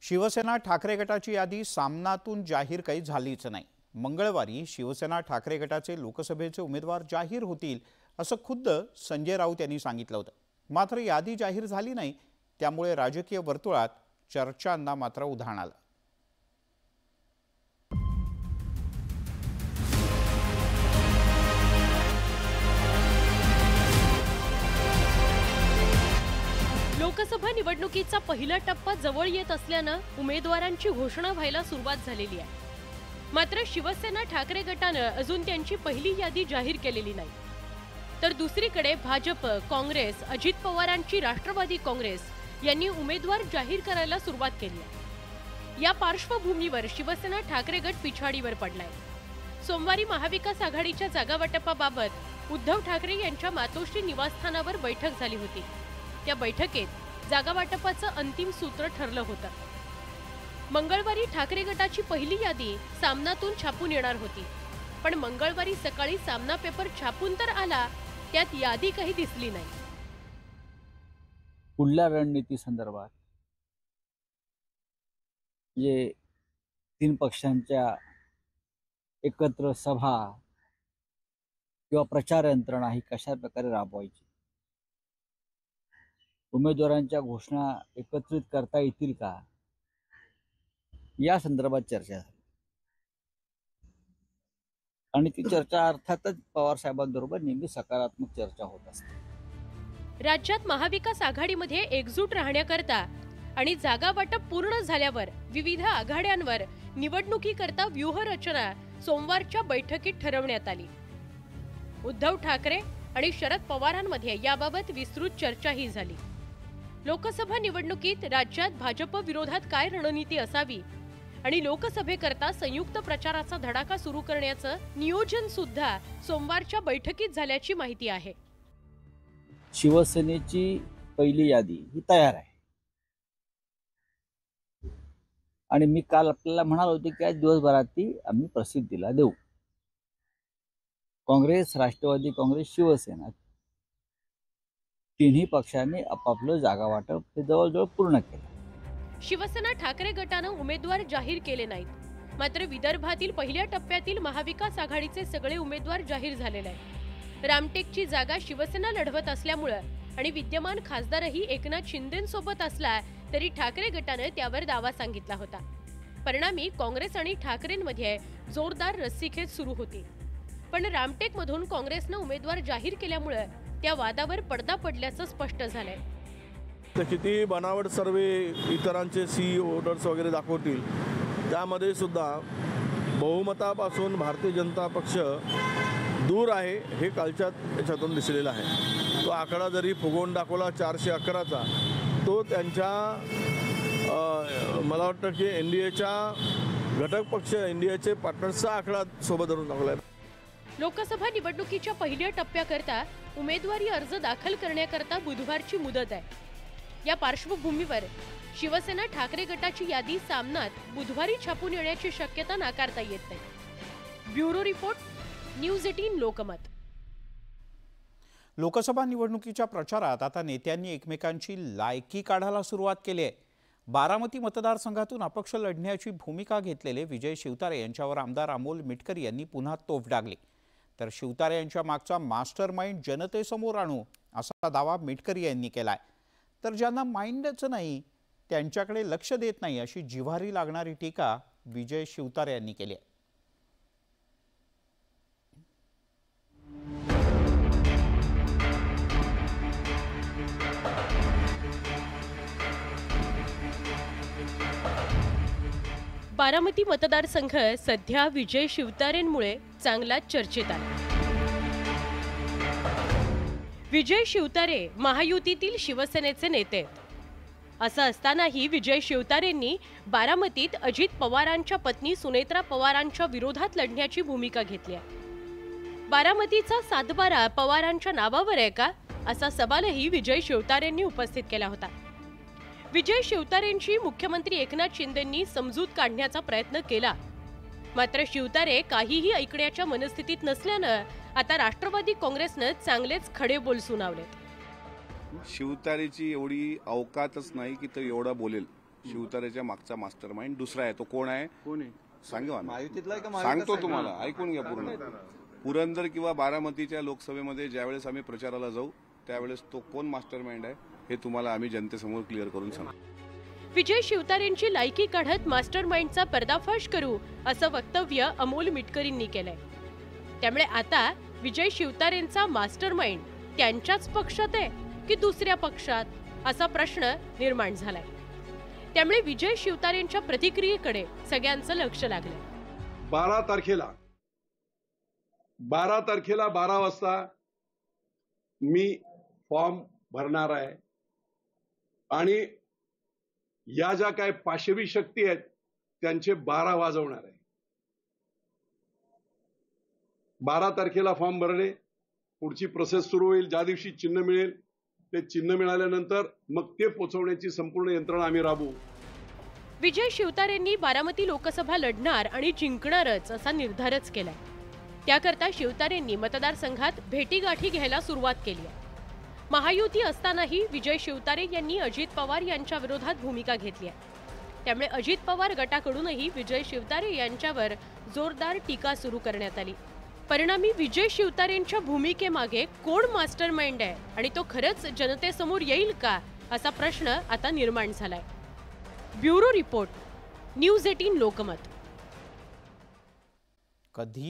शिवसेना ठाकरे गटाची यादी सामनातून जाहीर काही झालीच नाही। मंगळवारी शिवसेना ठाकरे गटाचे लोकसभेचे उमेदवार जाहीर होतील असं खुद्द संजय राऊत यांनी सांगितलं होतं। मात्र यादी जाहीर झाली नाही, त्यामुळे राजकीय वर्तुळात चर्चांना मात्र उधाण आलं। लोकसभा निवडणुकीचा पहिला टप्पा जवळ येत असल्याने उमेदवारांची घोषणा व्हायला सुरुवात झालेली आहे। मात्र शिवसेना ठाकरे गटाने अजून त्यांची पहिली यादी जाहीर केलेली नाही। तर दुसरीकडे भाजप, काँग्रेस, अजित पवारांची राष्ट्रवादी काँग्रेस यांनी उमेदवार जाहीर करायला सुरुवात केली आहे। या पार्श्वभूमीवर शिवसेना ठाकरे गट पिछाडीवर पडलाय। सोमवारी महाविकास आघाडीच्या जागा वाटपाबाबत उद्धव ठाकरे यांच्या मातोश्री निवासस्थानावर बैठक झाली होती। त्या बैठकीत जागा वाटपाचं अंतिम सूत्र ठरलं होतं। मंगळवारी ठाकरे गटाची पहिली यादी सामनातून छापून येणार होती, पण मंगळवारी सकाळी सामना पेपर छापून तर आला, त्यात यादी काही दिसली नाही। पुढल्या रणनीती संदर्भात जे तीन पक्षांच्या एकत्र सभा किंवा प्रचार यंत्रणा ही कशा प्रकारे राबवायची, उमेदवारांच्या घोषणा एकत्रित करता येतील का, या संदर्भात चर्चा झाली। आणि ती चर्चा अर्थातच पवार साहेबांबरोबर नेहमी सकारात्मक चर्चा होत असते। राज्यात महाविकास आघाडीमध्ये एकजूट राहण्याकरता आणि जागा वाटप पूर्ण झाल्यावर विविध आघाड्यांवर निवडणुकीकरता व्यूहरचना सोमवारच्या बैठकीत ठरवण्यात आली। उद्धव ठाकरे आणि शरद पवारांमध्ये याबाबत विस्तृत चर्चाही झाली। लोकसभा निवडणुकीत राज्यात भाजप विरोधात काय रणनीती असावी आणि लोकसभेकरता संयुक्त प्रचाराचा धडाका सुरू करण्याचं नियोजन सुद्धा सोमवारच्या बैठकीत झाल्याची माहिती आहे। शिवसेनेची पहिली यादी ही तयार आहे आणि मी काल आपल्याला म्हणालो होतो की आज दिवसभरात ती आम्ही प्रसिद्धीला देऊ। काँग्रेस, राष्ट्रवादी काँग्रेस, शिवसेना तिन्ही पक्षांनी आपापलं जागा वाटप हे जवळजवळ पूर्ण केलं। शिवसेना ठाकरे गटाने उमेदवार जाहीर केले नाहीत, मात्र विदर्भातील पहिल्या टप्प्यातील महाविकास आघाडीचे सगळे उमेदवार जाहीर झालेले आहेत। रामटेकची जागा शिवसेना लढवत असल्यामुळे आणि विद्यमान खासदारही एकनाथ शिंदेंसोबत असला तरी ठाकरे गटाने त्यावर दावा सांगितला होता। परिणामी काँग्रेस आणि ठाकरेंमध्ये जोरदार रस्सीखेच सुरू होती, पण रामटेकमधून काँग्रेसने उमेदवार जाहीर केल्यामुळे त्या वादावर पडदा पडल्याचं स्पष्ट झालंय। किती बनावट सर्वे इतरांचे सी वोटर्स वगैरे दाखवतील, त्यामध्ये सुद्धा बहुमतापासून भारतीय जनता पक्ष दूर आहे हे कालच्या याच्यातून दिसलेलं आहे। तो आकडा जरी फुगवून दाखवला 411चा, तो त्यांच्या मला वाटतं की एनडीएच्या घटक पक्ष एनडीएचे पार्टनर्सचा आकडा सोबत धरून दाखवला आहे। लोकसभा निवडणुकीच्या पहिल्या टप्प्याकरता उमेदवारी अर्ज दाखल करण्याकरता बुधवारची मुदत आहे। या पार्श्वभूमीवर शिवसेना ठाकरे गटाची यादी सामनात बुधवारी छापून येण्याची शक्यता नाकारता येत नाही। Bureau report, news 18 Lokmat. Lok Sabha निवडणुकीच्या प्रचारात आता नेत्यांनी एकमेकांची लायकी काढायला सुरुवात केली आहे। बारामती मतदारसंघातून अपक्ष लढण्याची भूमिका घेतलेले विजय शिवतारे यांच्यावर आमदार अमोल मिटकर यांनी पुन्हा तोफ डागली। तर शिवतारे यांच्या मागचा मास्टर माइंड जनतेसमोर आणू असा दावा मिटकर यांनी केलाय। तर ज्यांना माइंडच नाही त्यांच्याकडे लक्ष देत नाही अशी जिव्हारी लागणारी टीका विजय शिवतारे यांनी केली आहे। बारामती मतदारसंघ सध्या विजय शिवतारेंमुळे चांगला चर्चेत आहे। विजय शिवतारे महायुतीतील शिवसेनेचे नेते आहेत। असं असतानाही विजय शिवतारेंनी बारामतीत अजित पवारांच्या पत्नी सुनेत्रा पवारांच्या विरोधात लढण्याची भूमिका घेतली आहे। बारामतीचा सातबारा पवारांच्या नावावर आहे का, असा सवालही विजय शिवतारेंनी उपस्थित केला होता। विजय शिवतारेंची मुख्यमंत्री एकनाथ शिंदेंनी समजूत काढण्याचा प्रयत्न केला, मात्र शिवतारे काहीही ऐकण्याच्या मनस्थितीत नसल्यानं आता राष्ट्रवादी काँग्रेसने चांगलेच खडे बोल सुनावलेत। शिवतारेची एवढी अवकातच नाही की तो एवढा बोलेल। शिवतारेच्या मागचा मास्टर माइंड दुसरा आहे. तो कोण आहे? कोण आहे? सांगा ना. महायुतीतला आहे का सांगतो तुम्हाला, ऐकून घ्या पूर्ण. पुरंदर किंवा बारामतीच्या लोकसभेमध्ये ज्यावेळेस आम्ही प्रचाराला जाऊ त्यावेळेस तो कोण मास्टर माइंड आहे हे तुम्हाला आम्ही जनतेसमोर क्लिअर करून सांगू. विजय शिवतारेंची लायकी काढत मास्टर माइंडचा पर्दाफाश करू असं वक्तव्य अमोल मिटकरींनी केलंय. त्यामुळे आता विजय शिवतारेंचा मास्टर माइंड त्यांच्याच पक्षात आहे की दुसऱ्या पक्षात असा प्रश्न निर्माण झालाय. त्यामुळे विजय शिवतारेंच्या प्रतिक्रियेकडे सगळ्यांचं लक्ष लागलंय. 12 तारखेला 12 वाजता मी फॉर्म भरणार आहे आणि या ज्या काय पाशवी शक्ती आहेत त्यांचे 12 वाजवणार आहे. 12 तारखेला फॉर्म भरणे, पुढची प्रोसेस सुरू होईल. ज्या दिवशी चिन्ह मिळेल ते चिन्ह मिळाल्यानंतर मग ते पोहोचवण्याची संपूर्ण यंत्रणा आम्ही राबवू. विजय शिवतारेंनी बारामती लोकसभा लढणार आणि जिंकणारच असा निर्धारच केलाय. त्याकरता शिवतारेंनी मतदारसंघात भेटीगाठी घ्यायला सुरुवात केली आहे. महायुती असतानाही विजय शिवतारे यांनी अजित पवार यांच्या विरोधात भूमिका घेतली आहे. त्यामुळे अजित पवार गटाकडूनही विजय शिवतारे यांच्यावर जोरदार टीका सुरू करण्यात आली. परिणामी विजय शिवतारेंच्या भूमिकेमागे कोण मास्टर माइंड आहे आणि तो खरंच जनतेसमोर येईल का असा प्रश्न आता निर्माण झालाय. Bureau report, news 18 Lokmat. कधी